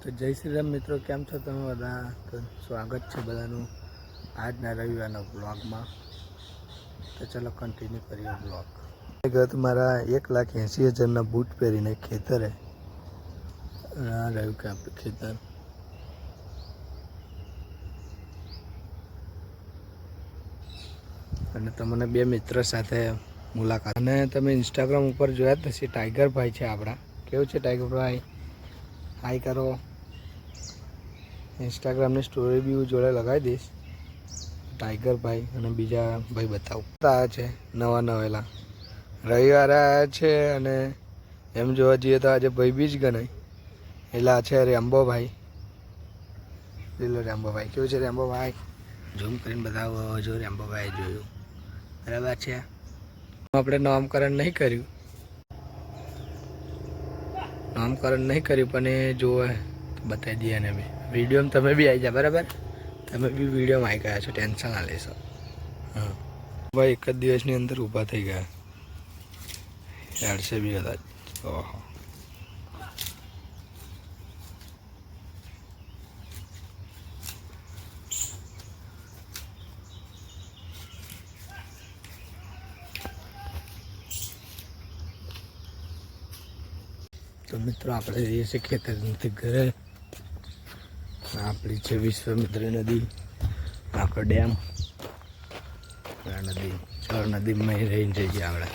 તો જય શ્રી રામ મિત્રો, કેમ છો તમે બધા? તો સ્વાગત છે બધાનું આજના રવિવારના બ્લોગમાં. તો ચલો કન્ટિન્યુ કરીએ બ્લોગ. ગત મારા 1,80,000ના બૂટ પહેરીને ખેતરે રહ્યું કે આપણે ખેતર અને તમને બે મિત્ર સાથે મુલાકાત. અને તમે ઇન્સ્ટાગ્રામ ઉપર જોયા તો ટાઈગર ભાઈ છે આપણા. કેવું છે ટાઈગર ભાઈ? હાઈ કરો. ઇન્સ્ટાગ્રામની સ્ટોરી બી હું જોડે લગાવી દઈશ. ટાઈગર ભાઈ અને બીજા ભાઈ બતાવું આવ્યા છે નવા નવેલા રવિવારે આવ્યા છે. અને એમ જોવા જઈએ તો આજે ભાઈ બી જ ગણાય. એટલે આ છે રેમ્બો ભાઈ. લીલો રેમ્બો ભાઈ. કેવું છે રેમ્બો ભાઈ? ઝૂમ કરીને બતાવો. જો રેમ્બો ભાઈ જોયું બરાબર છે. આપણે નામકરણ નહીં કર્યું, પણ એ જોવે બતાવી દઈએ. અને બી વિડીયોમાં તમે બી આવી જા બરાબર. તમે બી વિડીયોમાં આવી ગયા છો, ટેન્શન ના લેશો. હા ભાઈ, એક જ દિવસની અંદર ઊભા થઈ ગયા. યારસે બી હતા. ઓહો, તો મિત્રો આપણે જઈએ છીએ ખેતરથી ઘરે. આપણી છે વિશ્વામિત્રી નદી, આપણો ડેમ. આ નદી નદીમાં રહીને જઈએ આપણે.